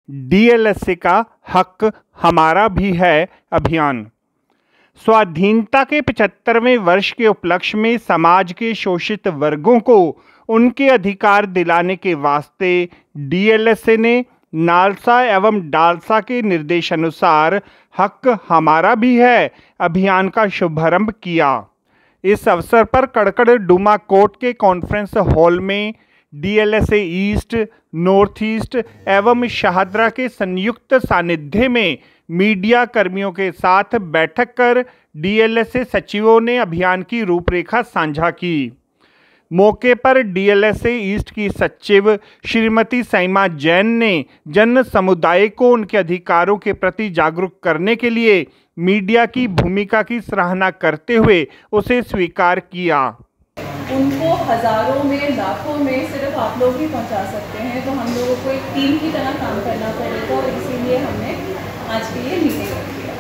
DLSA का हक हमारा भी है अभियान। स्वाधीनता के 75वें वर्ष के उपलक्ष्य में समाज के शोषित वर्गों को उनके अधिकार दिलाने के वास्ते डीएलएसए ने नालसा एवं डालसा के निर्देशानुसार हक हमारा भी है अभियान का शुभारंभ किया। इस अवसर पर कड़कड़ डुमा कोर्ट के कॉन्फ्रेंस हॉल में डीएलएसए ईस्ट, नॉर्थ ईस्ट एवं शाहदरा के संयुक्त सानिध्य में मीडिया कर्मियों के साथ बैठक कर डीएलएसए सचिवों ने अभियान की रूपरेखा साझा की। मौके पर डीएलएसए ईस्ट की सचिव श्रीमती सईमा जैन ने जन समुदाय को उनके अधिकारों के प्रति जागरूक करने के लिए मीडिया की भूमिका की सराहना करते हुए उसे स्वीकार किया। उनको हज़ारों में, लाखों में सिर्फ आप लोग ही पहुंचा सकते हैं, तो हम लोगों को एक टीम की तरह काम करना पड़ेगा और इसीलिए हमने आज की ये मीटिंग रखी है।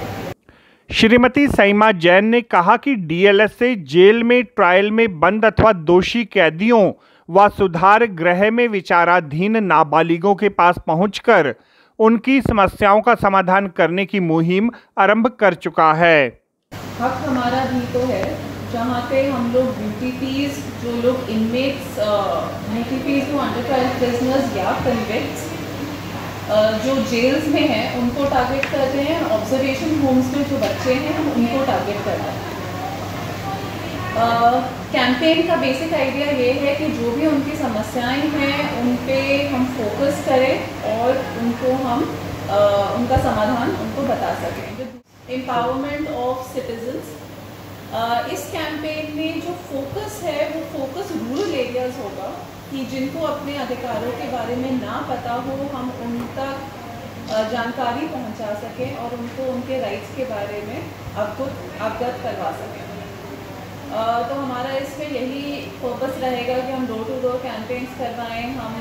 श्रीमती सईमा जैन ने कहा कि डीएलएसए जेल में ट्रायल में बंद अथवा दोषी कैदियों व सुधार गृह में विचाराधीन नाबालिगों के पास पहुंचकर उनकी समस्याओं का समाधान करने की मुहिम आरंभ कर चुका है। हक हमारा भी तो है, जहाँ पे हम लोग यूटीपीज, जो लोग इनमेट्स, यूटीपीज जो अंडर ट्रायल प्रिजनर्स या कन्विक्ट्स जो जेल्स में हैं उनको टारगेट करते हैं, ऑब्जर्वेशन होम्स में जो बच्चे हैं हम उनको टारगेट करते हैं। कैंपेन का बेसिक आइडिया ये है कि जो भी उनकी समस्याएं हैं उन पे हम फोकस करें और उनको हम उनका समाधान उनको बता सकें। एम्पावरमेंट ऑफ सिटीजन्स, इस कैंपेन में जो फोकस है वो फोकस रूरल एरियाज होगा कि जिनको अपने अधिकारों के बारे में ना पता हो हम उन तक जानकारी पहुंचा सकें और उनको उनके राइट्स के बारे में अवगत करवा सकें। तो हमारा इसमें यही फोकस रहेगा कि हम डोर टू डोर कैंपेन्स करवाएं, हम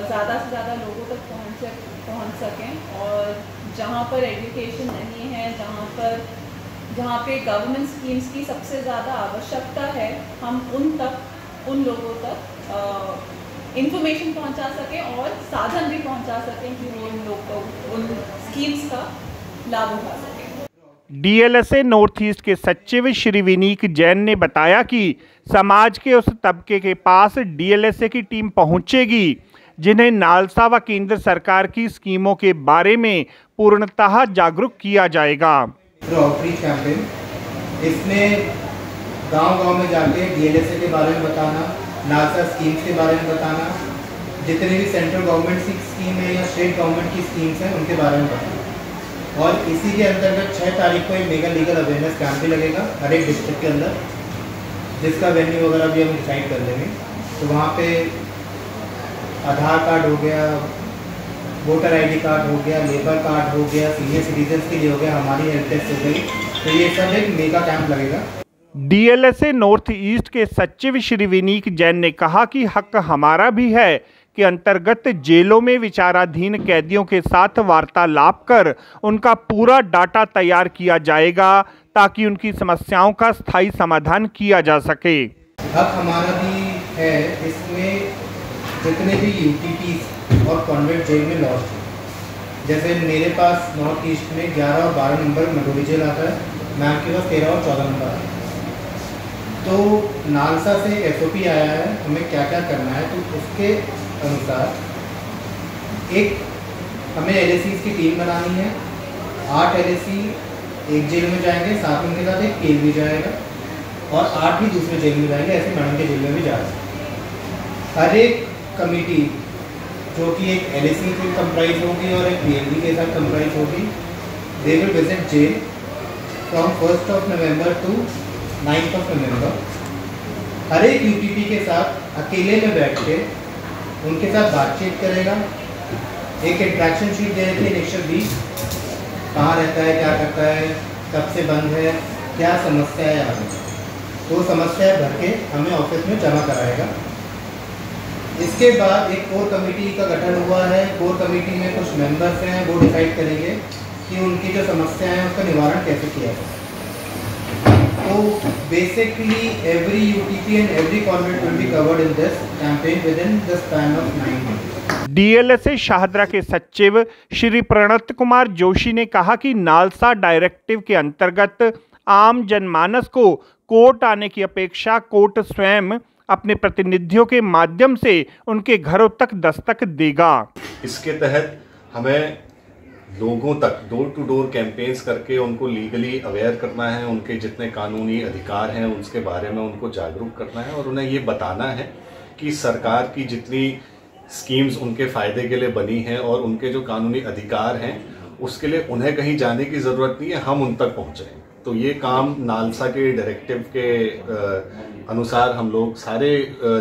ज़्यादा से ज़्यादा लोगों तक पहुंच सकें और जहां पर एजुकेशन नहीं है, जहाँ पे गवर्नमेंट स्कीम्स की सबसे ज़्यादा आवश्यकता है, हम उन लोगों तक इंफॉर्मेशन पहुंचा सकें और साधन भी पहुंचा सकें कि वो उन स्कीम्स का लाभ उठा सकें। डीएलएसए नॉर्थ ईस्ट के सचिव श्री विनीक जैन ने बताया कि समाज के उस तबके के पास डीएलएसए की टीम पहुंचेगी जिन्हें नालसा व केंद्र सरकार की स्कीमों के बारे में पूर्णतः जागरूक किया जाएगा। आउटरीच कैंपेन, इसमें गांव-गांव में जाके डीएलएसए के बारे में बताना, नालसा स्कीम्स के बारे में बताना, जितने भी सेंट्रल गवर्नमेंट की स्कीम है या स्टेट गवर्नमेंट की स्कीम्स हैं उनके बारे में बताना। और इसी के अंतर्गत 6 तारीख को एक मेगा लीगल अवेयरनेस कैंप भी लगेगा हर एक डिस्ट्रिक्ट के अंदर, जिसका वेन्यू वगैरह भी हम डिसाइड कर लेंगे। तो वहाँ पे आधार कार्ड हो गया, वोटर आईडी कार्ड हो गया, लेबर कार्ड हो गया, सीनियर सिटीजन्स के लिए हो गया, हमारी हेल्प डेस्क हो गई, तो ये सब एक मेगा कैंप लगेगा। डीएलएसए नॉर्थ ईस्ट के सचिव श्री विनीक जैन ने कहा कि हक हमारा भी है के अंतर्गत जेलों में विचाराधीन कैदियों के साथ वार्तालाप कर उनका पूरा डाटा तैयार किया जाएगा ताकि उनकी समस्याओं का स्थायी समाधान किया जा सके। हक हमारा भी है, इसमें जितने भी यूटीपीज और कॉन्वेंट जेल में लॉस्ट हैं, जैसे मेरे पास नॉर्थ ईस्ट में 11 और 12 नंबर मडोली जेल आता है, मैम के पास 13 और 14 नंबर आता है। तो नालसा से एसओपी आया है हमें क्या क्या करना है, तो उसके अनुसार एक हमें एलएसीज की टीम बनानी है। 8 एलएसी एक जेल में जाएंगे, साथ में उनके साथ एक केल भी जाएगा और 8 भी दूसरे जेल में जाएंगे, ऐसे मैडम के जेल में भी जा रहे हैं। हर एक कमेटी जो कि एक एलएसी से कंप्राइज होगी और एक पीएलबी के साथ कंप्राइज होगी, they will visit jail from 1 November to 9 November. हर एक यूटीपी के साथ अकेले में बैठ के उनके साथ बातचीत करेगा, एक इंट्रैक्शन शीट दे रही थी इनिशियल वीक, कहाँ रहता है, क्या करता है, कब से बंद है, क्या समस्या है आगे, तो समस्या भर के हमें ऑफिस में जमा कराएगा। इसके बाद एक कोर कमेटी का गठन हुआ है, कोर कमेटी में कुछ मेंबर्स हैं, वो डिसाइड करेंगे कि उनकी जो समस्या है उसका निवारण कैसे किया जाए। तो basically every UTP and every convict will be covered in this campaign within the span of 9 months. DLSA Shahdara के सचिव श्री प्रणत कुमार जोशी ने कहा कि नालसा डायरेक्टिव के अंतर्गत आम जनमानस को कोर्ट आने की अपेक्षा कोर्ट स्वयं अपने प्रतिनिधियों के माध्यम से उनके घरों तक दस्तक देगा। इसके तहत हमें लोगों तक डोर टू डोर कैंपेन्स करके उनको लीगली अवेयर करना है, उनके जितने कानूनी अधिकार हैं उसके बारे में उनको जागरूक करना है और उन्हें ये बताना है कि सरकार की जितनी स्कीम्स उनके फ़ायदे के लिए बनी हैं और उनके जो कानूनी अधिकार हैं उसके लिए उन्हें कहीं जाने की ज़रूरत नहीं है, हम उन तक पहुँचें। तो ये काम नालसा के डायरेक्टिव के अनुसार हम लोग सारे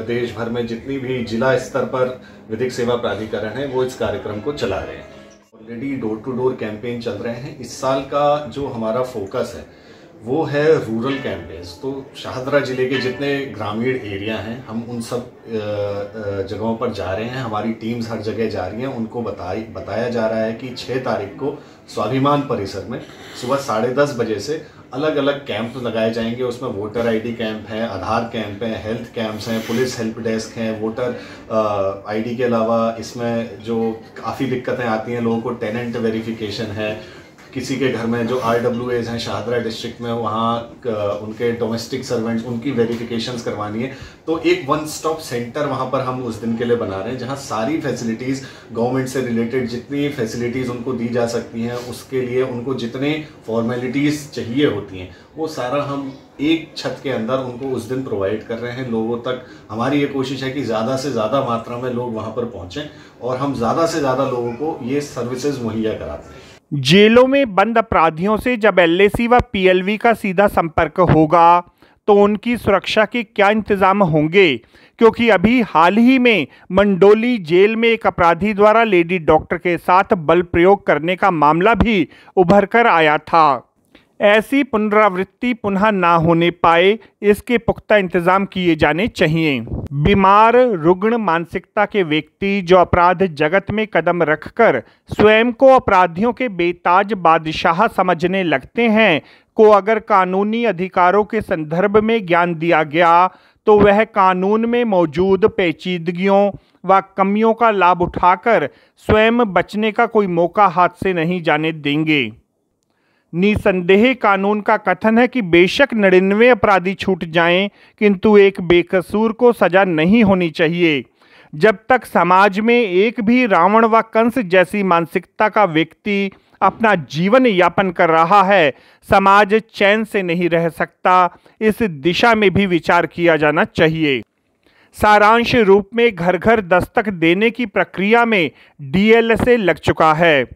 देश भर में जितनी भी जिला स्तर पर विधिक सेवा प्राधिकरण है वो इस कार्यक्रम को चला रहे हैं। Already door to door campaign चल रहे हैं। इस साल का जो हमारा फोकस है वो है रूरल कैंपेन्स। तो शाहदरा जिले के जितने ग्रामीण एरिया हैं हम उन सब जगहों पर जा रहे हैं, हमारी टीम्स हर जगह जा रही हैं। उनको बताया जा रहा है कि 6 तारीख को स्वाभिमान परिसर में सुबह 10:30 बजे से अलग अलग कैंप लगाए जाएंगे। उसमें वोटर आईडी कैंप है, आधार कैंप है, हेल्थ कैंप्स हैं, पुलिस हेल्प डेस्क हैं। वोटर आईडी के अलावा इसमें जो काफ़ी दिक्कतें आती हैं लोगों को, टेनेंट वेरिफिकेशन है, किसी के घर में जो RWAs हैं शाहदरा डिस्ट्रिक्ट में वहाँ उनके डोमेस्टिक सर्वेंट्स उनकी वेरिफिकेशंस करवानी है। तो एक वन स्टॉप सेंटर वहाँ पर हम उस दिन के लिए बना रहे हैं जहाँ सारी फैसिलिटीज़ गवर्नमेंट से रिलेटेड जितनी फैसिलिटीज़ उनको दी जा सकती हैं उसके लिए उनको जितने फॉर्मेलिटीज़ चाहिए होती हैं वो सारा हम एक छत के अंदर उनको उस दिन प्रोवाइड कर रहे हैं लोगों तक। हमारी ये कोशिश है कि ज़्यादा से ज़्यादा मात्रा में लोग वहाँ पर पहुँचें और हम ज़्यादा से ज़्यादा लोगों को ये सर्विसेज मुहैया कराते हैं। जेलों में बंद अपराधियों से जब LAC व PLV का सीधा संपर्क होगा तो उनकी सुरक्षा के क्या इंतजाम होंगे, क्योंकि अभी हाल ही में मंडोली जेल में एक अपराधी द्वारा लेडी डॉक्टर के साथ बल प्रयोग करने का मामला भी उभर कर आया था। ऐसी पुनरावृत्ति पुनः ना होने पाए इसके पुख्ता इंतजाम किए जाने चाहिए। बीमार रुग्ण मानसिकता के व्यक्ति जो अपराध जगत में कदम रखकर स्वयं को अपराधियों के बेताज बादशाह समझने लगते हैं को अगर कानूनी अधिकारों के संदर्भ में ज्ञान दिया गया तो वह कानून में मौजूद पेचीदगियों व कमियों का लाभ उठाकर स्वयं बचने का कोई मौका हाथ से नहीं जाने देंगे। निसंदेह कानून का कथन है कि बेशक 99 अपराधी छूट जाएं किंतु एक बेकसूर को सजा नहीं होनी चाहिए। जब तक समाज में एक भी रावण व कंस जैसी मानसिकता का व्यक्ति अपना जीवन यापन कर रहा है समाज चैन से नहीं रह सकता। इस दिशा में भी विचार किया जाना चाहिए। सारांश रूप में घर घर दस्तक देने की प्रक्रिया में DLSA लग चुका है।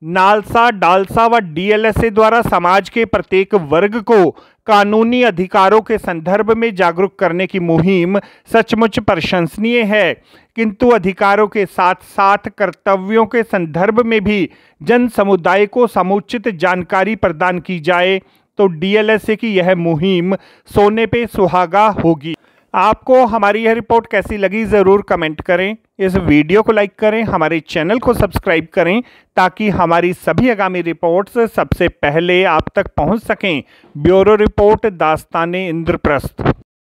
नालसा, डालसा व DLSA द्वारा समाज के प्रत्येक वर्ग को कानूनी अधिकारों के संदर्भ में जागरूक करने की मुहिम सचमुच प्रशंसनीय है, किंतु अधिकारों के साथ साथ कर्तव्यों के संदर्भ में भी जन समुदाय को समुचित जानकारी प्रदान की जाए तो DLSA की यह मुहिम सोने पे सुहागा होगी। आपको हमारी यह रिपोर्ट कैसी लगी ज़रूर कमेंट करें। इस वीडियो को लाइक करें, हमारे चैनल को सब्सक्राइब करें ताकि हमारी सभी आगामी रिपोर्ट्स सबसे पहले आप तक पहुंच सकें। ब्यूरो रिपोर्ट दास्ताने इंद्रप्रस्थ।